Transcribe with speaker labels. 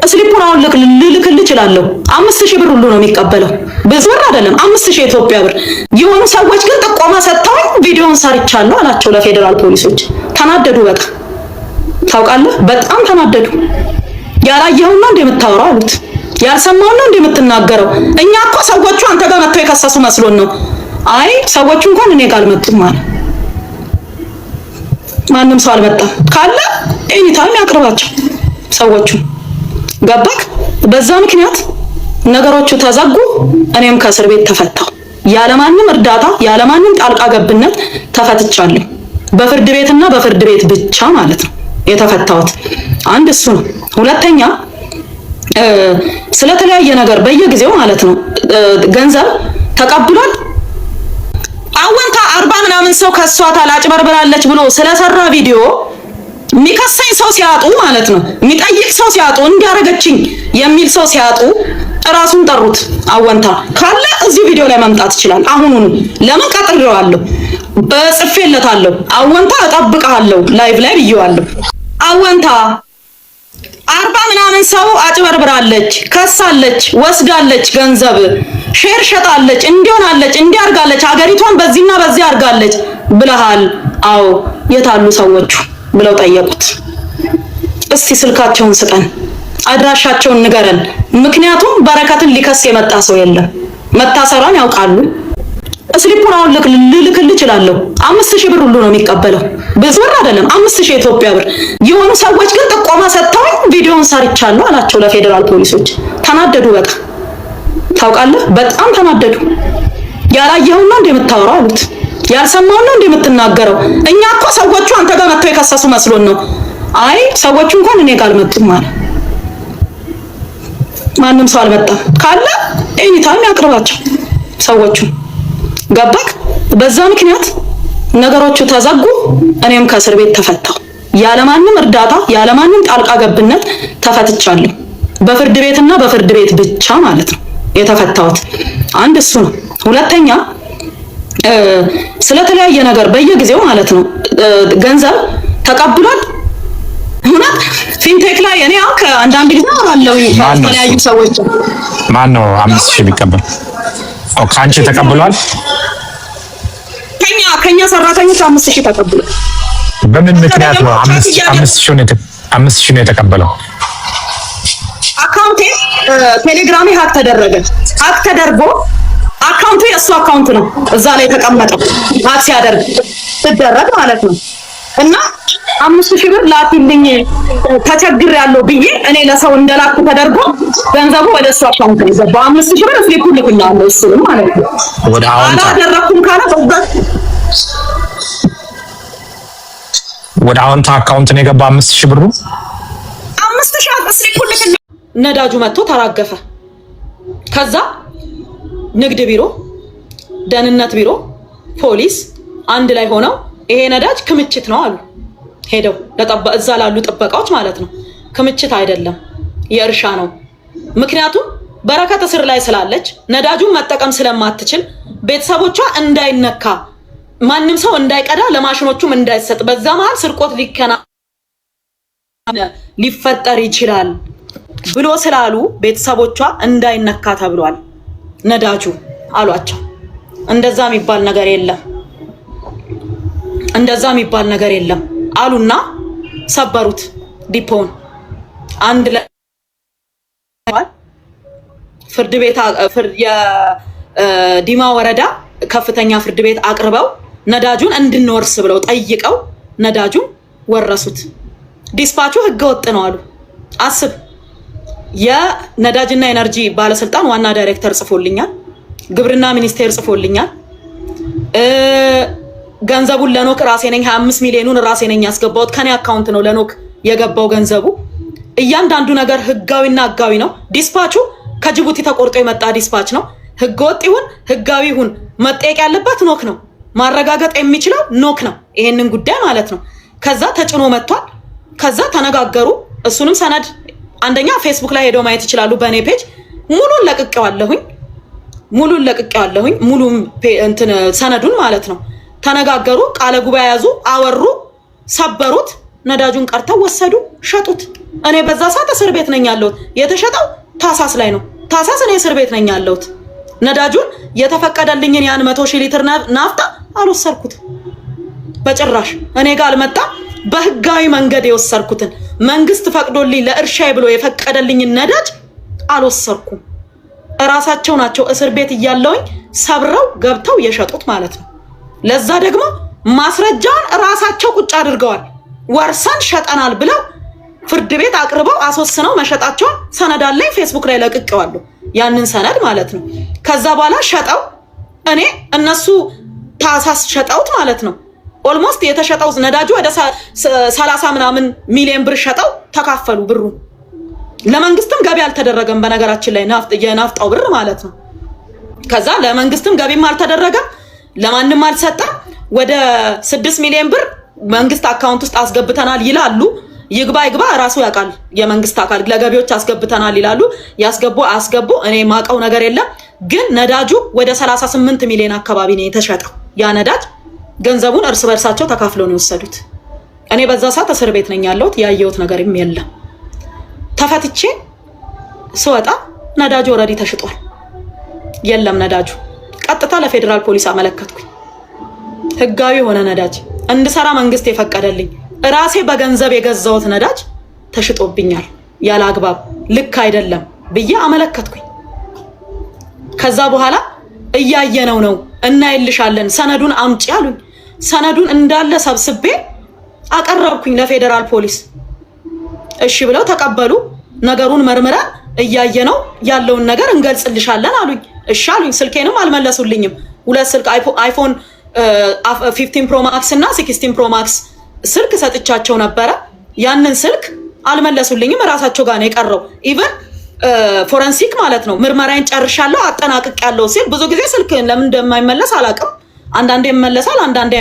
Speaker 1: ስሊፑን አሁን ልልክልህ እችላለሁ። 5000 ብር ሁሉ ነው የሚቀበለው። ብዙ ብር አይደለም፣ 5000 ኢትዮጵያ ብር። የሆኑ ሰዎች ግን ጥቆማ ሰጥተው ቪዲዮን ሰርቻለሁ አላቸው ለፌደራል ፖሊሶች። ተናደዱ። በቃ ታውቃለህ፣ በጣም ተናደዱ። ያላየኸው ነው እንደምታወራው አሉት። ያልሰማው ነው እንደምትናገረው። እኛ እኮ ሰዎቹ አንተ ጋር መጥተው የከሰሱ መስሎን ነው። አይ ሰዎቹ እንኳን እኔ ጋር አልመጡም ማለት ማንም ሰው አልመጣም ካለ ኤኒታይም ያቅርባቸው ሰዎቹ። ገባክ? በዛ ምክንያት ነገሮቹ ተዘጉ። እኔም ከእስር ቤት ተፈታሁ። ያለማንም እርዳታ ያለማንም ጣልቃ ገብነት ተፈትቻለሁ። በፍርድ ቤትና በፍርድ ቤት ብቻ ማለት ነው የተፈታሁት። አንድ እሱ ነው። ሁለተኛ ስለተለያየ ነገር በየጊዜው ማለት ነው ገንዘብ ተቀብሏል። አወንታ 40 ምናምን ሰው ከሷታል አጭበርብራለች ብሎ ስለሰራ ቪዲዮ የሚከሰኝ ሰው ሲያጡ ማለት ነው የሚጠይቅ ሰው ሲያጡ እንዲያረገችኝ የሚል ሰው ሲያጡ ራሱን ጠሩት። አወንታ ካለ እዚህ ቪዲዮ ላይ መምጣት ይችላል። አሁኑኑ ለምን ቀጥሬዋለሁ፣ ጽፌለታለሁ። አወንታ እጠብቅሃለሁ ላይቭ ላይ ብዬዋለሁ። አወንታ 40 ምናምን ሰው አጭበርብራለች፣ ከሳለች፣ ወስዳለች፣ ገንዘብ ሼር ሸጣለች፣ እንዲሆናለች፣ እንዲያርጋለች፣ ሀገሪቷን በዚህና በዚህ አርጋለች ብለሃል። አዎ የታሉ ሰዎቹ ብለው ጠየቁት። እስቲ ስልካቸውን ስጠን፣ አድራሻቸውን ንገረን። ምክንያቱም በረከትን ሊከስ የመጣ ሰው የለም። መታሰሯን ያውቃሉ። ስሊፑን አሁን ልልክልህ እችላለሁ። 5000 ብር ሁሉ ነው የሚቀበለው። ብዙ ብር አይደለም፣ 5000 ኢትዮጵያ ብር። የሆኑ ሰዎች ግን ጥቆማ ሰጥተው ቪዲዮን ሰርቻለሁ አላቸው ለፌደራል ፖሊሶች። ተናደዱ። በቃ ታውቃለህ፣ በጣም ተናደዱ። ያላየኸው ነው እንደምታወራው አሉት። ያልሰማው ነው እንደምትናገረው። እኛ እኮ ሰዎቹ አንተ ጋር መጥተው የከሰሱ መስሎን ነው። አይ ሰዎቹ እንኳን እኔ ጋር አልመጡም ማለት ማንም ሰው አልመጣም ካለ ኤኒታይም ያቅርባቸው ሰዎቹ። ገባክ? በዛ ምክንያት ነገሮቹ ተዘጉ። እኔም ከእስር ቤት ተፈታሁ። ያለማንም እርዳታ ያለማንም ጣልቃ ገብነት ተፈትቻለሁ። በፍርድ ቤትና በፍርድ ቤት ብቻ ማለት ነው የተፈታሁት። አንድ እሱ ነው። ሁለተኛ ስለተለያየ ነገር በየጊዜው ማለት ነው ገንዘብ ተቀብሏል። እውነት ፊንቴክ ላይ እኔ አሁን ከአንዳንድ ጊዜ አወራለሁ ከተለያዩ ሰዎች።
Speaker 2: ማን ነው 5000 የሚቀበል? ከአንቺ ተቀብሏል?
Speaker 1: ከኛ ሰራተኞች 5000 ተቀብሏል።
Speaker 2: በምን ምክንያት ነው 5000 ነው የተቀበለው?
Speaker 1: አካውንቴ ቴሌግራሜ ሀክ ተደረገ። ሀክ ተደርጎ አካውንቱ የእሱ አካውንት ነው እዛ ላይ የተቀመጠው ሀክ ሲደረግ ማለት ነው። እና 5000 ብር ላኪልኝ ተቸግሬያለሁ ብዬ እኔ ለሰው እንደላኩ ተደርጎ ገንዘቡ ወደ እሱ አካውንት ነው የገባው። 5000 ብር ስሊፑን ልክልሃለሁ እሱንም ማለት ነው።
Speaker 2: ወደ አሁን
Speaker 1: አላደረኩም ካለ
Speaker 2: ወደ አሁንታ አካውንት ነው የገባው 5000 ብሩ።
Speaker 1: 5000 ስሊፑን ልክልህ። ነዳጁ መጥቶ ተራገፈ። ከዛ ንግድ ቢሮ፣ ደህንነት ቢሮ፣ ፖሊስ አንድ ላይ ሆነው ይሄ ነዳጅ ክምችት ነው አሉ። ሄደው እዛ ላሉ ጥበቃዎች ማለት ነው ክምችት አይደለም የእርሻ ነው። ምክንያቱም በረከት እስር ላይ ስላለች ነዳጁን መጠቀም ስለማትችል ቤተሰቦቿ እንዳይነካ ማንም ሰው እንዳይቀዳ ለማሽኖቹም እንዳይሰጥ በዛ መሃል ስርቆት ሊፈጠር ይችላል ብሎ ስላሉ ቤተሰቦቿ እንዳይነካ ተብሏል ነዳጁ አሏቸው። እንደዛ የሚባል ነገር የለም፣ እንደዛ የሚባል ነገር የለም አሉና ሰበሩት ዲፖን። አንድ ላይ ፍርድ ቤት የዲማ ወረዳ ከፍተኛ ፍርድ ቤት አቅርበው ነዳጁን እንድንወርስ ብለው ጠይቀው ነዳጁን ወረሱት። ዲስፓቹ ህገወጥ ነው አሉ። አስብ፣ የነዳጅና ኤነርጂ ባለስልጣን ዋና ዳይሬክተር ጽፎልኛል፣ ግብርና ሚኒስቴር ጽፎልኛል። ገንዘቡን ለኖክ ራሴ ነኝ 25 ሚሊዮኑን ራሴ ነኝ ያስገባሁት፣ ከኔ አካውንት ነው ለኖክ የገባው ገንዘቡ። እያንዳንዱ ነገር ህጋዊና ህጋዊ ነው። ዲስፓቹ ከጅቡቲ ተቆርጦ የመጣ ዲስፓች ነው። ህገወጥ ይሁን ህጋዊ ይሁን መጠየቅ ያለበት ኖክ ነው፣ ማረጋገጥ የሚችለው ኖክ ነው፣ ይሄንን ጉዳይ ማለት ነው። ከዛ ተጭኖ መጥቷል። ከዛ ተነጋገሩ። እሱንም ሰነድ አንደኛ ፌስቡክ ላይ ሄደው ማየት ይችላሉ። በእኔ ፔጅ ሙሉን ለቅቄዋለሁኝ፣ ሙሉ እንትን ሰነዱን ማለት ነው። ተነጋገሩ፣ ቃለ ጉባኤ ያዙ፣ አወሩ፣ ሰበሩት። ነዳጁን ቀርተው ወሰዱ፣ ሸጡት። እኔ በዛ ሰዓት እስር ቤት ነኝ ያለሁት። የተሸጠው ታሳስ ላይ ነው። ታሳስ እኔ እስር ቤት ነኝ ያለሁት። ነዳጁን የተፈቀደልኝን ያን 100,000 ሊትር ናፍጣ አልወሰድኩትም በጭራሽ። እኔ ጋር አልመጣም። በህጋዊ መንገድ የወሰድኩትን መንግስት ፈቅዶልኝ ለእርሻዬ ብሎ የፈቀደልኝን ነዳጅ አልወሰድኩም። እራሳቸው ናቸው እስር ቤት እያለውኝ ሰብረው ገብተው የሸጡት ማለት ነው። ለዛ ደግሞ ማስረጃውን እራሳቸው ቁጭ አድርገዋል። ወርሰን ሸጠናል ብለው ፍርድ ቤት አቅርበው አስወስነው መሸጣቸውን ሰነድ አለኝ፣ ፌስቡክ ላይ ለቅቄዋለሁ ያንን ሰነድ ማለት ነው። ከዛ በኋላ ሸጠው እኔ እነሱ ታሳስ ሸጠውት ማለት ነው። ኦልሞስት የተሸጠው ነዳጁ ወደ 30 ምናምን ሚሊዮን ብር ሸጠው ተካፈሉ ብሩ። ለመንግስትም ገቢ አልተደረገም በነገራችን ላይ የናፍጣው ብር ማለት ነው። ከዛ ለመንግስትም ገቢም አልተደረገም፣ ለማንም አልሰጠም። ወደ 6 ሚሊዮን ብር መንግስት አካውንት ውስጥ አስገብተናል ይላሉ። ይግባ ራሱ ያውቃል የመንግስት አካል። ለገቢዎች አስገብተናል ይላሉ። አስገቡ እኔ ማቀው ነገር የለም። ግን ነዳጁ ወደ 38 ሚሊዮን አካባቢ ነው የተሸጠው ያ ነዳጅ። ገንዘቡን እርስ በርሳቸው ተካፍለው ነው የወሰዱት። እኔ በዛ ሰዓት እስር ቤት ነኝ ያለሁት። ያየሁት ነገርም የለም። ተፈትቼ ስወጣ ነዳጁ ኦልሬዲ ተሽጧል። የለም ነዳጁ። ቀጥታ ለፌዴራል ፖሊስ አመለከትኩኝ። ህጋዊ የሆነ ነዳጅ እንድሰራ መንግስት የፈቀደልኝ ራሴ በገንዘብ የገዛሁት ነዳጅ ተሽጦብኛል ያለ አግባብ፣ ልክ አይደለም ብዬ አመለከትኩኝ። ከዛ በኋላ እያየነው ነው እናይልሻለን፣ ሰነዱን አምጪ አሉኝ። ሰነዱን እንዳለ ሰብስቤ አቀረብኩኝ ለፌዴራል ፖሊስ። እሺ ብለው ተቀበሉ። ነገሩን መርምረን እያየነው ያለውን ነገር እንገልጽልሻለን አሉኝ። እሺ አሉኝ። ስልኬንም አልመለሱልኝም። 2 ስልክ አይፎን 15 ፕሮ ማክስ እና 16 ፕሮ ማክስ ስልክ ሰጥቻቸው ነበረ። ያንን ስልክ አልመለሱልኝም። ራሳቸው ጋር ነው የቀረው። ኢቭን ፎረንሲክ ማለት ነው ምርመራዬን ጨርሻለሁ አጠናቅቄያለሁ ሲል ብዙ ጊዜ ስልክ ለምን እንደማይመለስ አላውቅም። አንዳንዴ ይመለሳል፣ አንዳንዴ